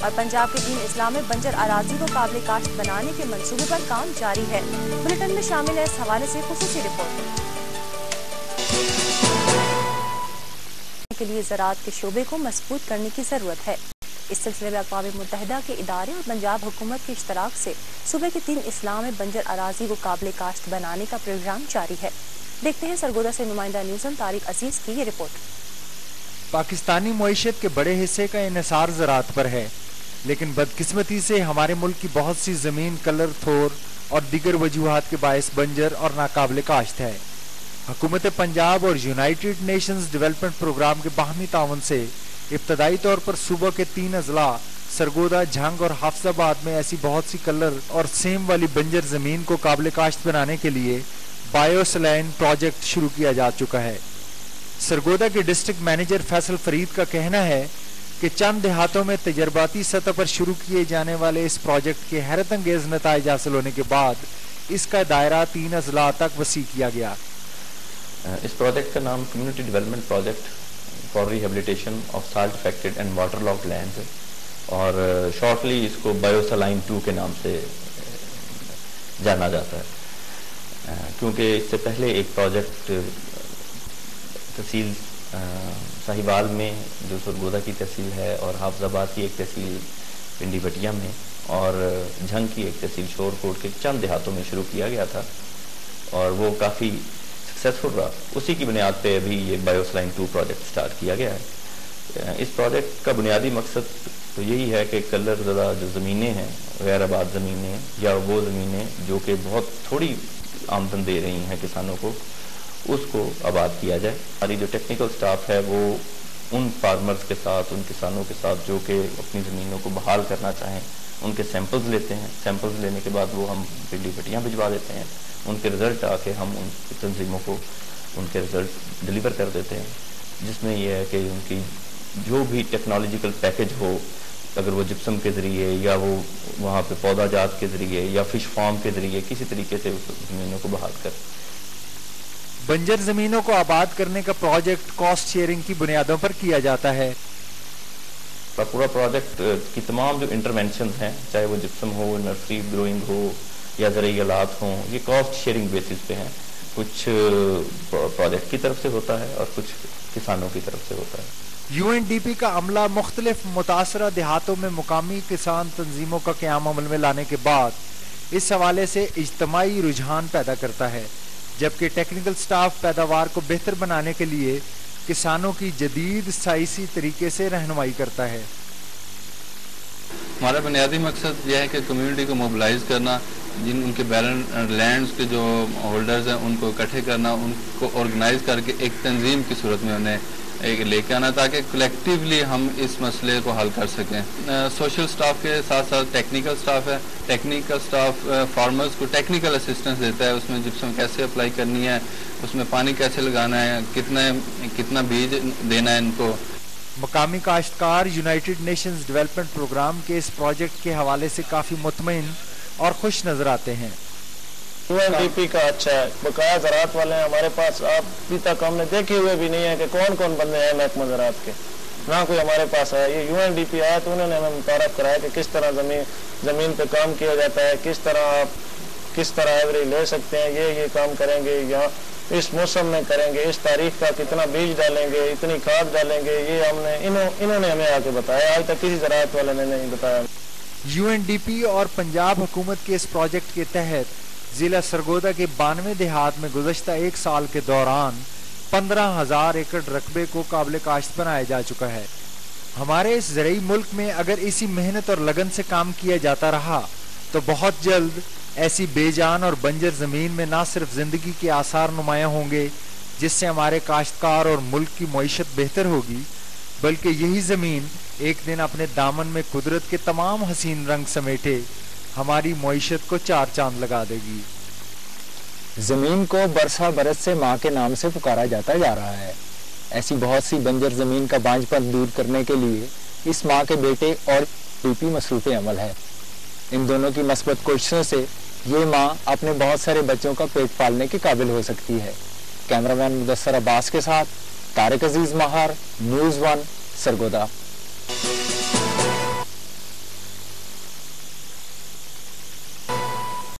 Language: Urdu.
اور پنجاب کے 3 اضلاع میں بنجر اراضی کو قابل کاشت بنانے کے منصوبے پر کام جاری ہے۔ بلیٹن میں شامل ہے اس حوالے سے خصوصی رپورٹ کے لیے زراعت کے شعبے کو مضبوط کرنے کی ضرورت ہے۔ اس سلسلے میں اقوام متحدہ کے ادارے اور پنجاب حکومت کے اشتراک سے صوبے کے 3 اضلاع میں بنجر اراضی کو قابل کاشت بنانے کا پروگرام جاری ہے۔ دیکھتے ہیں سرگودا سے نمائندہ نیوزن طارق عزیز کی یہ رپورٹ۔ پاکستانی معیشت کے بڑے حصے کا انحصار زراعت پر ہے، لیکن بدقسمتی سے ہمارے ملک کی بہت سی زمین کلر تھور اور دیگر وجوہات کے باعث بنجر اور ناقابل کاشت ہے۔ حکومت پنجاب اور یونائیٹڈ نیشنز ڈیولپمنٹ پروگرام کے باہمی تعاون سے ابتدائی طور پر صوبہ کے 3 اضلاع سرگودا، جھنگ اور حافظ آباد میں ایسی بہت سی کلر اور سیم والی بنجر زمین کو قابل کاشت بنانے کے لیے بایو سلائن پروجیکٹ شروع کیا جا چکا ہے۔ سرگودا کے ڈسٹرکٹ مینیجر فیصل فرید کا کہنا ہے کہ چند دیہاتوں میں تجرباتی سطح پر شروع کیے جانے والے اس پروجیکٹ کے حیرت انگیز نتائج حاصل ہونے کے بعد اس کا دائرہ 3 اضلاع تک وسیع کیا گیا۔ اس پروجیکٹ کا نام community development project for rehabilitation of salt affected and water locked lands ہے، اور شارٹلی اس کو بایو سلائن 2 کے نام سے جانا جاتا ہے، کیونکہ اس سے پہلے ایک پروجیکٹ تحصیل ساہیوال میں جو سرگودا کی تحصیل ہے، اور حافظ آباد کی ایک تحصیل پنڈی بٹیا میں، اور جھنگ کی ایک تحصیل شور کوٹ کے چند دیہاتوں میں شروع کیا گیا تھا، اور وہ کافی سکسیسفل رہا۔ اسی کی بنیاد پہ ابھی یہ بایو سلائن 2 پروجیکٹ سٹارٹ کیا گیا ہے۔ اس پروجیکٹ کا بنیادی مقصد تو یہی ہے کہ کلر زدہ جو زمینیں ہیں، غیر آباد زمینیں یا وہ زمینیں جو کہ بہت تھوڑی آمدن دے رہی ہیں کسانوں کو، اس کو آباد کیا جائے۔ ہماری جو ٹیکنیکل سٹاف ہے وہ ان فارمرز کے ساتھ، ان کسانوں کے ساتھ جو کہ اپنی زمینوں کو بحال کرنا چاہیں، ان کے سیمپلز لیتے ہیں۔ سیمپلز لینے کے بعد وہ ہم پنڈی پٹیاں بھجوا دیتے ہیں، ان کے رزلٹ آ کے ہم ان تنظیموں کو ان کے رزلٹ ڈلیور کر دیتے ہیں، جس میں یہ ہے کہ ان کی جو بھی ٹیکنالوجیکل پیکج ہو، اگر وہ جپسم کے ذریعے یا وہ وہاں پہ پودا جات کے ذریعے یا فش فارم کے ذریعے کسی طریقے سے اس زمینوں کو بحال کر۔ بنجر زمینوں کو آباد کرنے کا پروجیکٹ کاسٹ شیئرنگ کی بنیادوں پر کیا جاتا ہے۔ پورا پروجیکٹ کی تمام جو انٹرونشنز ہیں، چاہے وہ جپسم ہو، نرسری گروئنگ ہو یا زرعی آلات ہوں، یہ کاسٹ شیئرنگ بیسس پہ ہیں۔ کچھ پروجیکٹ کی طرف سے ہوتا ہے اور کچھ کسانوں کی طرف سے ہوتا ہے۔ UNDP کا عملہ مختلف متاثرہ دیہاتوں میں مقامی کسان تنظیموں کا قیام عمل میں لانے کے بعد اس حوالے سے اجتماعی رجحان پیدا کرتا ہے، جبکہ ٹیکنیکل سٹاف پیداوار کو بہتر بنانے کے لیے کسانوں کی جدید سائنسی طریقے سے رہنمائی کرتا ہے۔ ہمارا بنیادی مقصد یہ ہے کہ کمیونٹی کو موبلائز کرنا، جن ان کے بیلنس لینڈز کے جو ہولڈرز ہیں ان کو اکٹھے کرنا، ان کو آرگنائز کر کے ایک تنظیم کی صورت میں انہیں ایک لے کے آنا، تاکہ کلیکٹیولی ہم اس مسئلے کو حل کر سکیں۔ سوشل سٹاف کے ساتھ ساتھ ٹیکنیکل سٹاف ہے، ٹیکنیکل سٹاف فارمرز کو ٹیکنیکل اسسٹنس دیتا ہے، اس میں جپسم کیسے اپلائی کرنی ہے، اس میں پانی کیسے لگانا ہے، کتنا بیج دینا ہے ان کو۔ مقامی کاشتکار یونائیٹڈ نیشنز ڈیولپمنٹ پروگرام کے اس پروجیکٹ کے حوالے سے کافی مطمئن اور خوش نظر آتے ہیں۔ UNDP کا اچھا ہے، بقایا زراعت والے ہیں ہمارے پاس، ابھی تک ہم نے دیکھے ہوئے بھی نہیں ہے کہ کون کون بندے ہیں محکمہ زراعت کے، نہ کوئی ہمارے پاس ہے۔ یہ UNDP آیا تو انہوں نے ہمیں متعارف کرایا کہ کس طرح زمین پہ کام کیا جاتا ہے، کس طرح ایوریج لے سکتے ہیں، یہ کام کریں گے، یہاں اس موسم میں کریں گے، اس تاریخ کا کتنا بیج ڈالیں گے، اتنی کھاد ڈالیں گے، یہ ہم نے انہوں نے ہمیں آ کے بتایا، آج تک کسی زراعت والے نے نہیں بتایا۔ UNDP اور پنجاب حکومت کے اس پروجیکٹ کے تحت ضلع سرگودا کے 92 دیہات میں گزشتہ 1 سال کے دوران 15,000 ایکڑ رقبے کو قابل کاشت بنایا جا چکا ہے۔ ہمارے اس زرعی ملک میں اگر اسی محنت اور لگن سے کام کیا جاتا رہا تو بہت جلد ایسی بے جان اور بنجر زمین میں نہ صرف زندگی کے آثار نمایاں ہوں گے جس سے ہمارے کاشتکار اور ملک کی معیشت بہتر ہوگی، بلکہ یہی زمین ایک دن اپنے دامن میں قدرت کے تمام حسین رنگ سمیٹے ہماری معیشت کو 4 چاند لگا دے گی۔ زمین کو برسا برس سے ماں کے نام سے پکارا جاتا جا رہا ہے۔ ایسی بہت سی بنجر زمین کا بانجھ پن دور کرنے کے لیے اس ماں کے بیٹے اور UNDP مصروف عمل ہے۔ ان دونوں کی مثبت کوششوں سے یہ ماں اپنے بہت سارے بچوں کا پیٹ پالنے کے قابل ہو سکتی ہے۔ کیمرہ مین مدثر عباس کے ساتھ طارق عزیز مہار، نیوز 1 سرگودا۔